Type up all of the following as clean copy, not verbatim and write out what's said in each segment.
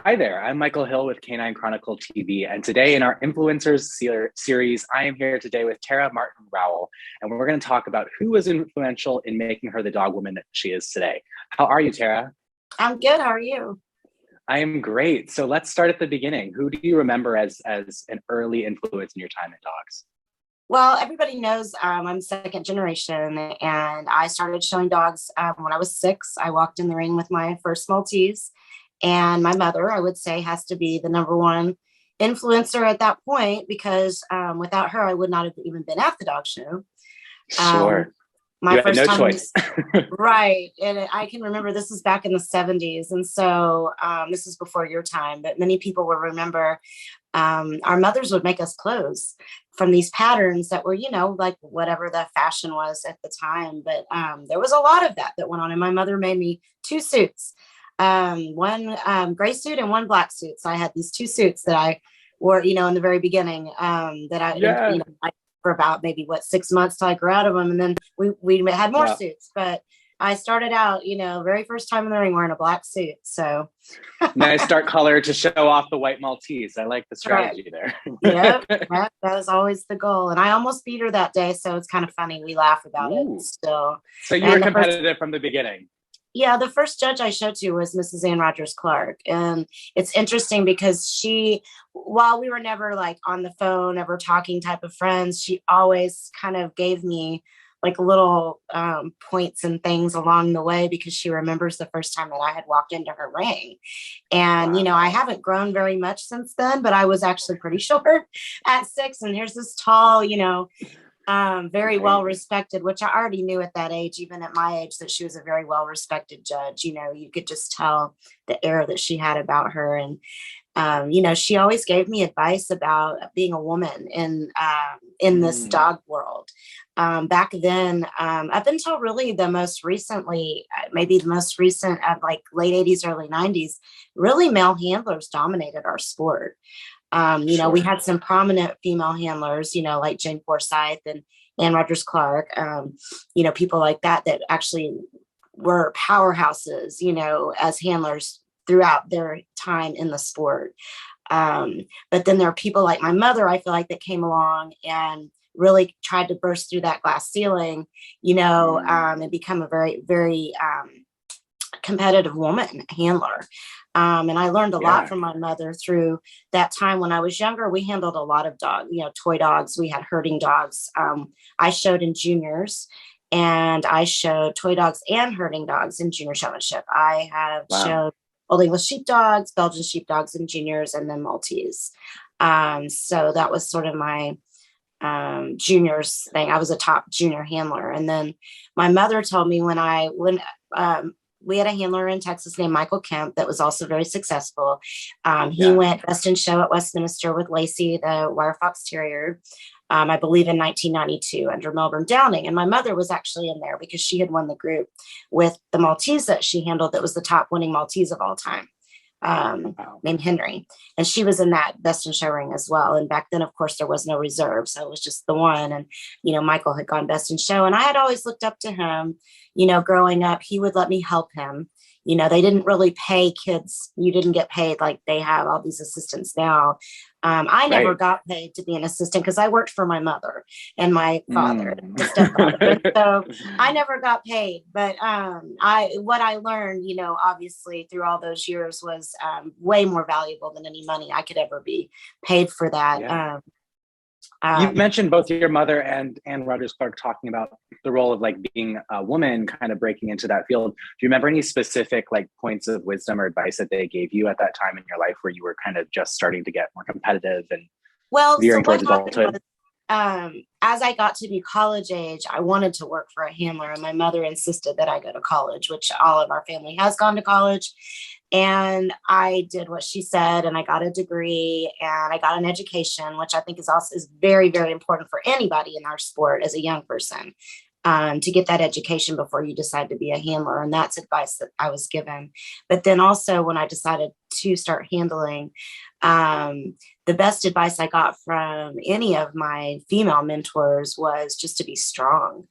Hi there, I'm Michael Hill with Canine Chronicle TV, and today in our Influencers series, I am here today with Tara Martin Rowell, and we're going to talk about who was influential in making her the dog woman that she is today. How are you, Tara? I'm good. How are you? I am great. So let's start at the beginning. Who do you remember as an early influence in your time at dogs? Well, everybody knows I'm second generation, and I started showing dogs when I was 6. I walked in the ring with my first Maltese, and my mother, I would say, has to be the number one influencer at that point because without her, I would not have even been at the dog show. Um, Sure. my You had first no time, choice. right? And I can remember this is back in the 70s, and so this is before your time, but many people will remember our mothers would make us clothes from these patterns that were, like whatever the fashion was at the time. But there was a lot of that went on. And my mother made me 2 suits, one gray suit and one black suit. So I had these 2 suits that I wore, in the very beginning that Yeah. I for about maybe 6 months till I grew out of them. And then we had more Wow. suits, but I started out, very first time in the ring wearing a black suit. So Nice dark color to show off the white Maltese. I like the right. strategy there. Yep, that was always the goal. And I almost beat her that day. So it's kind of funny. We laugh about it Ooh. still. So you were And the first, competitive from the beginning. yeah, the first judge I showed to was Mrs. Ann Rogers Clark. And it's interesting because while we were never like on the phone, ever talking type of friends, she always kind of gave me like little points and things along the way because she remembers the first time that I had walked into her ring. And, I Wow. haven't grown very much since then, but I was actually pretty short at 6. And here's this tall, very well Right. respected, which I already knew at that age, even at my age, that she was a very well respected judge. You could just tell the air that she had about her. And she always gave me advice about being a woman in this Mm. dog world. Back then, up until really the most recently, maybe the most recent of like late 80s, early 90s, really male handlers dominated our sport. We Sure. had some prominent female handlers, like Jane Forsyth and Ann Rogers Clark, people like that actually were powerhouses, as handlers throughout their time in the sport. But then there are people like my mother, I feel like, that came along and really tried to burst through that glass ceiling, Mm. and become a very, very competitive woman handler. And I learned a lot Yeah. from my mother through that time. When I was younger, we handled a lot of dogs, toy dogs. We had herding dogs. I showed in juniors, and I showed toy dogs and herding dogs in junior showmanship. I have Wow. showed Old English sheepdogs, Belgian sheepdogs in juniors, and then Maltese. So that was sort of my juniors thing. I was a top junior handler. And then my mother told me when we had a handler in Texas named Michael Kemp that was also very successful. He Yeah. went best in show at Westminster with Lacey, the Wire Fox Terrier, I believe in 1992 under Melbourne Downing. And my mother was actually in there because she had won the group with the Maltese that she handled that was the top winning Maltese of all time, Wow. named Henry. And she was in that best in show ring as well. And back then, of course, there was no reserve. So it was just the one. And, Michael had gone best in show. And I had always looked up to him, growing up. He would let me help him. They didn't really pay kids. You didn't get paid like they have all these assistants now. I never Right. got paid to be an assistant because I worked for my mother and my father, Mm. my stepfather. And so I never got paid, but what I learned, obviously through all those years was way more valuable than any money I could ever be paid for that. Yeah. You mentioned both your mother and Anne Rogers Clark talking about the role of like being a woman kind of breaking into that field. Do you remember any specific like points of wisdom or advice that they gave you at that time in your life where you were kind of just starting to get more competitive and Well, so veering what towards happened was, adulthood? as I got to be college age, I wanted to work for a handler, and my mother insisted that I go to college, which all of our family has gone to college. And I did what she said, and I got a degree and I got an education, which I think is very, very important for anybody in our sport as a young person. To get that education before you decide to be a handler. And that's advice that I was given. But then also when I decided to start handling, the best advice I got from any of my female mentors was just to be strong.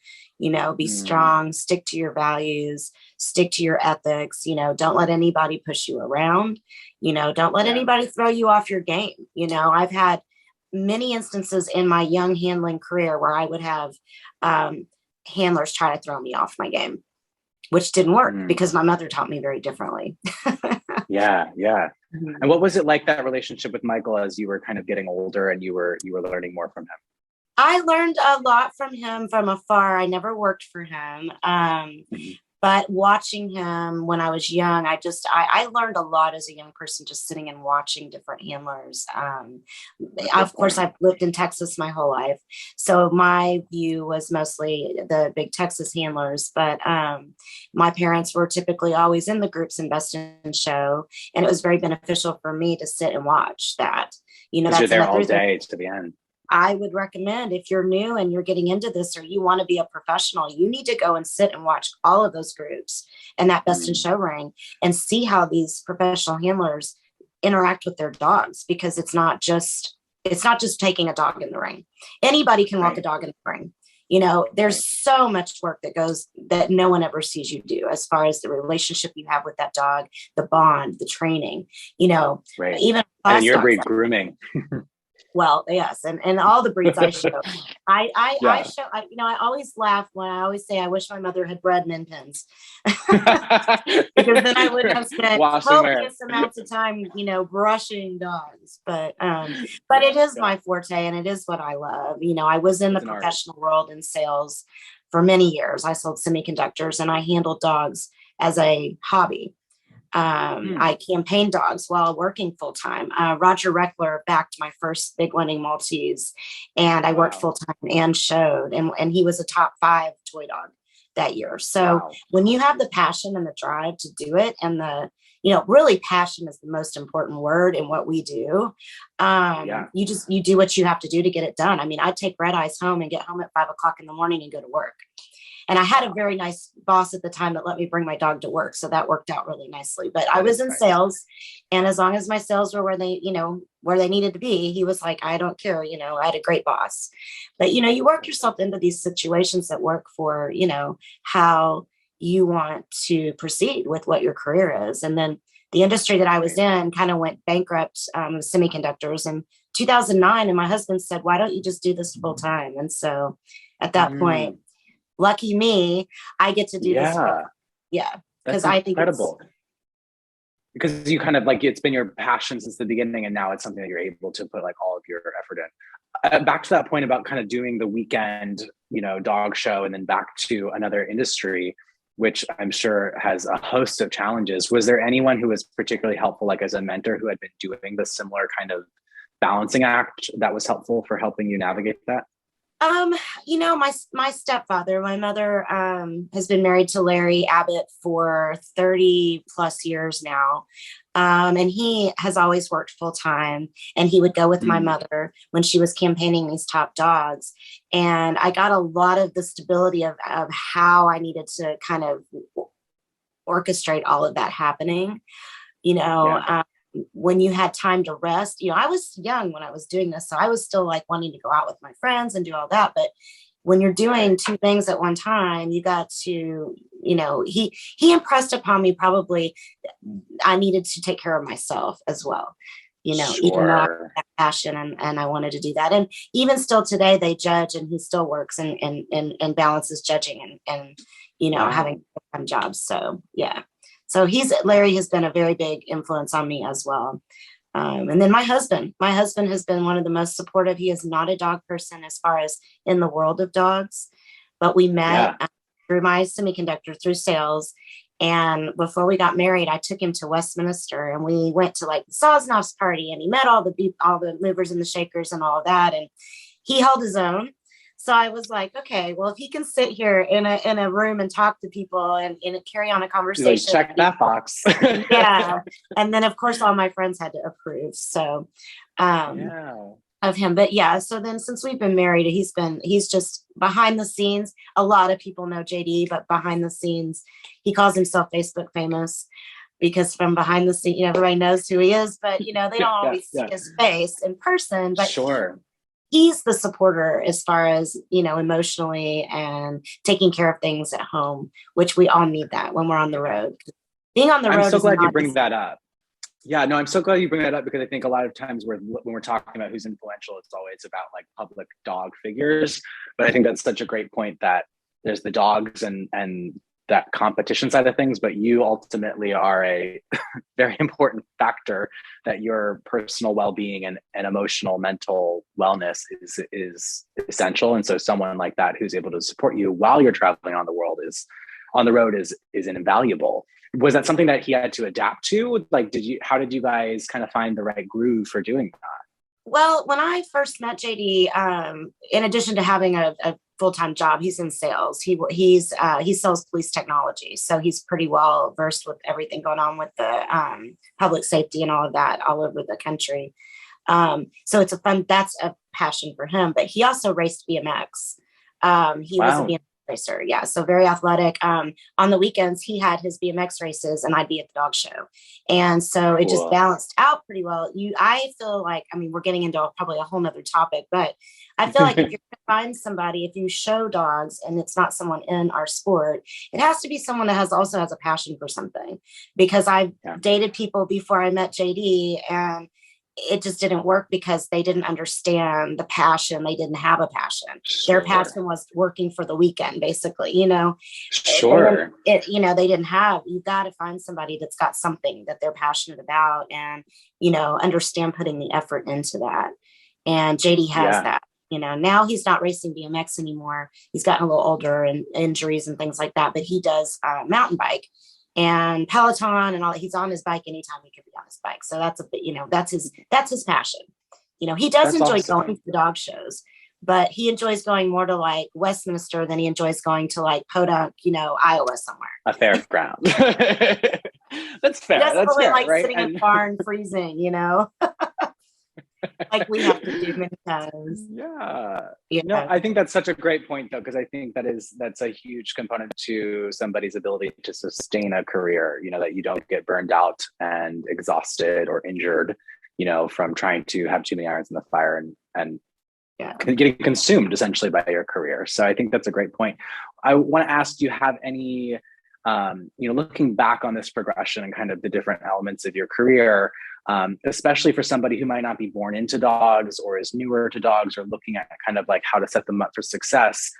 be strong, stick to your values, stick to your ethics, don't let anybody push you around, don't let anybody throw you off your game. I've had many instances in my young handling career where I would have handlers try to throw me off my game, which didn't work because my mother taught me very differently. Yeah. And what was it like, that relationship with Michael, as you were kind of getting older and you were learning more from him? I learned a lot from him from afar. I never worked for him. But watching him when I was young, I learned a lot as a young person, just sitting and watching different handlers. Of course, I've lived in Texas my whole life, so my view was mostly the big Texas handlers. But my parents were typically always in the groups in Best in Show, and it was very beneficial for me to sit and watch that. That's you're there all day to the end. I would recommend, if you're new and you're getting into this, or you want to be a professional, you need to go and sit and watch all of those groups and that Best in Show ring and see how these professional handlers interact with their dogs, because it's not just taking a dog in the ring. Anybody can walk a dog in the ring. There's so much work that goes that no one ever sees you do, as far as the relationship you have with that dog, the bond, the training, even and your breed grooming. Well, yes, and all the breeds I show. I show. I always laugh when I always say I wish my mother had bred min pins, because then I would have spent copious amounts of time, brushing dogs. But it is my forte, and it is what I love. I was in the professional world in sales for many years. I sold semiconductors, and I handled dogs as a hobby. I campaigned dogs while working full time. Roger Reckler backed my first big winning Maltese, and I worked full time and showed, and he was a top 5 toy dog that year. So when you have the passion and the drive to do it, and really passion is the most important word in what we do. You do what you have to do to get it done. I mean, I'd take Red Eyes home and get home at 5 o'clock in the morning and go to work. And I had a very nice boss at the time that let me bring my dog to work. So that worked out really nicely. But I was in sales, and as long as my sales were where they needed to be, he was like, I don't care. I had a great boss. But, you work yourself into these situations that work for, how you want to proceed with what your career is. And then the industry that I was in kind of went bankrupt, semiconductors, in 2009. And my husband said, why don't you just do this full time? And so at that point, lucky me, I get to do this. Yeah. Because I think incredible. Because you kind of it's been your passion since the beginning, and now it's something that you're able to put all of your effort in. Back to that point about kind of doing the weekend, dog show, and then back to another industry, which I'm sure has a host of challenges. Was there anyone who was particularly helpful, as a mentor, who had been doing the similar kind of balancing act that was helpful for helping you navigate that? My stepfather, my mother, has been married to Larry Abbott for 30 plus years now. And he has always worked full time, and he would go with my mother when she was campaigning these top dogs. And I got a lot of the stability of how I needed to kind of orchestrate all of that happening, when you had time to rest. I was young when I was doing this, so I was still wanting to go out with my friends and do all that. But when you're doing 2 things at one time, you got to, he impressed upon me probably I needed to take care of myself as well. Even though I had that passion and I wanted to do that. And even still today, they judge, and he still works and balances judging and having full-time jobs. So yeah. So Larry has been a very big influence on me as well. And then my husband has been one of the most supportive. He is not a dog person as far as in the world of dogs, but we met through my semiconductor, through sales. And before we got married, I took him to Westminster, and we went to the Sosnoff's party, and he met all the movers and the shakers and all of that. And he held his own. So I was like, okay, well, if he can sit here in a room and talk to people and carry on a conversation, check that box. Yeah. And then of course all my friends had to approve. So of him. But yeah, so then since we've been married, he's just behind the scenes. A lot of people know JD, but behind the scenes, he calls himself Facebook famous, because from behind the scene, everybody knows who he is, but they don't always see his face in person. But sure. he's the supporter as far as, emotionally and taking care of things at home, which we all need that when we're on the road. Being on the road. I'm so glad you bring that up. Yeah, no, I'm so glad you bring that up, because I think a lot of times when we're talking about who's influential, it's always about like public dog figures. But I think that's such a great point, that there's the dogs and that competition side of things, but you ultimately are a very important factor, that your personal well-being and emotional, mental wellness is essential. And so someone like that who's able to support you while you're traveling on the road is invaluable. Was that something that he had to adapt to? Like, how did you guys kind of find the right groove for doing that? Well, when I first met JD, in addition to having a full-time job, he's in sales. He sells police technology, so he's pretty well versed with everything going on with the public safety and all of that all over the country. So that's a passion for him. But he also raced BMX. He was a BMX racer, yeah. So very athletic. On the weekends, he had his BMX races, and I'd be at the dog show, and so it just balanced out pretty well. I feel like, we're getting into probably a whole nother topic, but I feel like if you're going to find somebody, if you show dogs and it's not someone in our sport, it has to be someone that also has a passion for something. Because I've dated people before I met JD, and it just didn't work because they didn't understand the passion. They didn't have a passion. Sure. Their passion was working for the weekend, basically, Sure. They didn't have, you got to find somebody that's got something that they're passionate about and, understand putting the effort into that. And JD has that. Now he's not racing BMX anymore. He's gotten a little older and injuries and things like that, but he does mountain bike and Peloton and all that. He's on his bike anytime he could be on his bike. So that's that's his passion. He does enjoy going to the dog shows, but he enjoys going more to like Westminster than he enjoys going to like Podunk, Iowa somewhere. A fairground. That's fair. That's really fair, like right? Sitting in a barn freezing, like we have to do many times. Yeah. No, I think that's such a great point, though, because I think that's a huge component to somebody's ability to sustain a career, that you don't get burned out and exhausted or injured, from trying to have too many irons in the fire and getting consumed essentially by your career. So I think that's a great point. I want to ask, do you have any, looking back on this progression and kind of the different elements of your career, especially for somebody who might not be born into dogs or is newer to dogs or looking at kind of like how to set them up for success.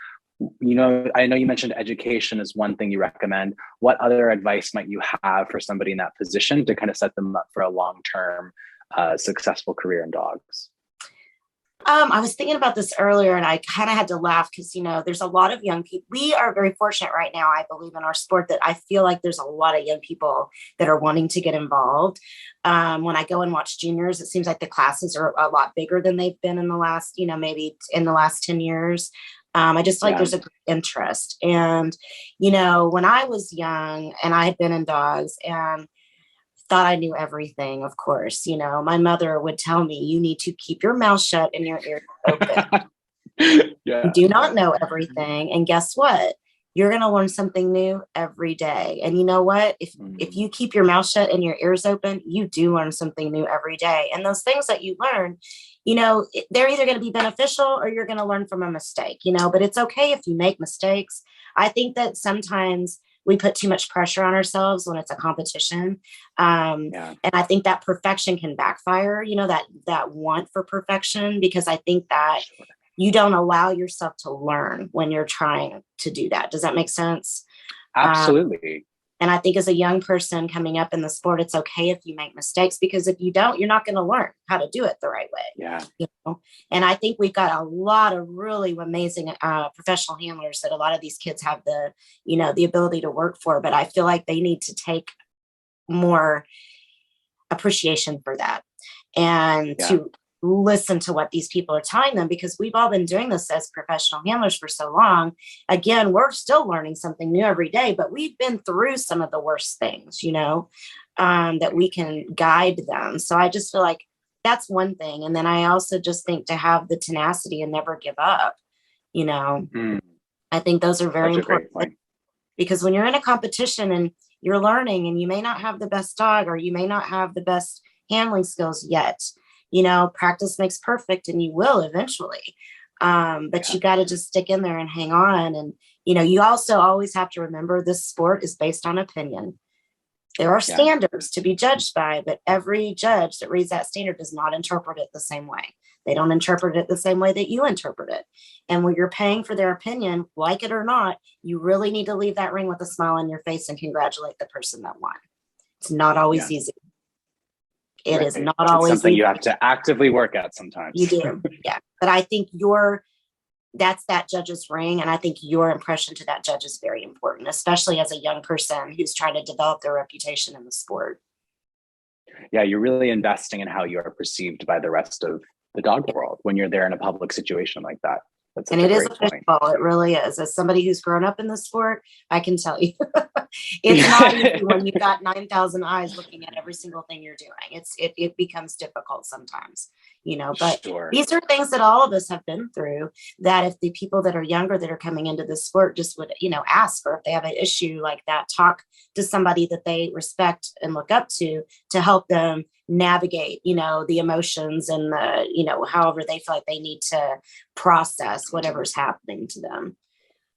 I know you mentioned education is one thing you recommend. What other advice might you have for somebody in that position to kind of set them up for a long-term successful career in dogs? I was thinking about this earlier and I kind of had to laugh because, there's a lot of young people. We are very fortunate right now, I believe, in our sport that I feel like there's a lot of young people that are wanting to get involved. When I go and watch juniors, it seems like the classes are a lot bigger than they've been in the last, maybe in the last 10 years. I just feel like there's a great interest. And, when I was young and I had been in dogs and thought I knew everything, of course, my mother would tell me, you need to keep your mouth shut and your ears open. You do not know everything. And guess what? You're going to learn something new every day. And you know what? If you keep your mouth shut and your ears open, you do learn something new every day. And those things that you learn, they're either going to be beneficial or you're going to learn from a mistake, but it's okay if you make mistakes. I think that sometimes we put too much pressure on ourselves when it's a competition. And I think that perfection can backfire, that want for perfection, because I think that you don't allow yourself to learn when you're trying to do that. Does that make sense? Absolutely. And I think as a young person coming up in the sport, it's okay if you make mistakes, because if you don't, you're not going to learn how to do it the right way. Yeah. And I think we've got a lot of really amazing professional handlers that a lot of these kids have the ability to work for, but I feel like they need to take more appreciation for that and to listen to what these people are telling them, because we've all been doing this as professional handlers for so long. Again, we're still learning something new every day, but we've been through some of the worst things, that we can guide them. So I just feel like that's one thing. And then I also just think to have the tenacity and never give up, I think those are very important, because when you're in a competition and you're learning and you may not have the best dog or you may not have the best handling skills yet, practice makes perfect, and you will eventually. But you got to just stick in there and hang on. And, you also always have to remember this sport is based on opinion. There are standards to be judged by, but every judge that reads that standard does not interpret it the same way. They don't interpret it the same way that you interpret it. And when you're paying for their opinion, like it or not, you really need to leave that ring with a smile on your face and congratulate the person that won. It's not always easy. It is not always something easy. You have to actively work at sometimes. You do. Yeah. But I think that's that judge's ring. And I think your impression to that judge is very important, especially as a young person who's trying to develop their reputation in the sport. Yeah, you're really investing in how you are perceived by the rest of the dog world when you're there in a public situation like that. And it is official. It really is. As somebody who's grown up in the sport, I can tell you, it's not easy when you've got 9,000 eyes looking at every single thing you're doing. It becomes difficult sometimes, but these are things that all of us have been through, that if the people that are younger that are coming into the sport just would, ask, or if they have an issue like that, talk to somebody that they respect and look up to help them navigate, the emotions and the, however they feel like they need to process whatever's happening to them.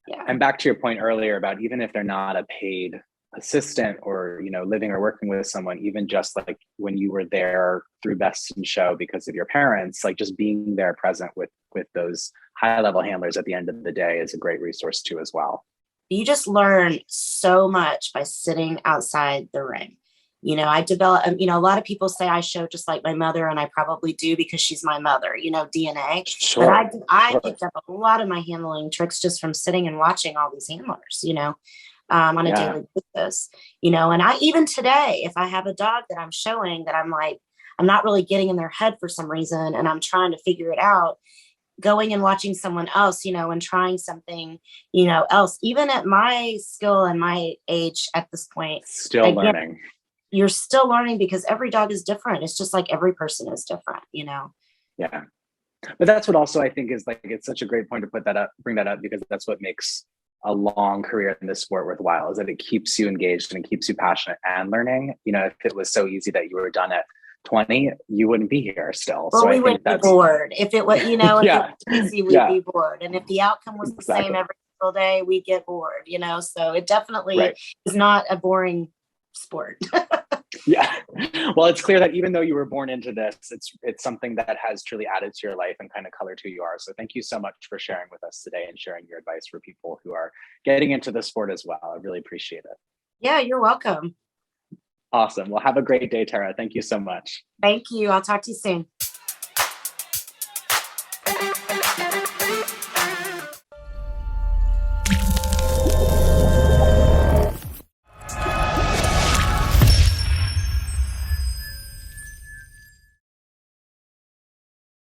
Yeah. And back to your point earlier about even if they're not a paid assistant or, living or working with someone, even just like when you were there through Best in Show because of your parents, like just being there present with those high level handlers at the end of the day is a great resource too, as well. You just learn so much by sitting outside the ring. I develop, a lot of people say I show just like my mother, and I probably do because she's my mother, DNA. Sure, but I picked up a lot of my handling tricks just from sitting and watching all these handlers, on a daily basis, and I, even today, if I have a dog that I'm showing that I'm like, I'm not really getting in their head for some reason, and I'm trying to figure it out, going and watching someone else, and trying something, else, even at my skill and my age at this point, still learning. You're still learning because every dog is different. It's just like every person is different, Yeah. But that's what also I think is like, it's such a great point to bring that up, because that's what makes a long career in this sport worthwhile, is that it keeps you engaged and it keeps you passionate and learning. If it was so easy that you were done at 20, you wouldn't be here still. Well, so we would be bored. If it was, if it was easy, we'd be bored. And if the outcome was the same every single day, we'd get bored, So it definitely is not a boring sport. Yeah. Well, it's clear that even though you were born into this, it's something that has truly added to your life and kind of colored who you are. So thank you so much for sharing with us today and sharing your advice for people who are getting into the sport as well. I really appreciate it. Yeah, you're welcome. Awesome. Well, have a great day, Tara. Thank you so much. Thank you. I'll talk to you soon.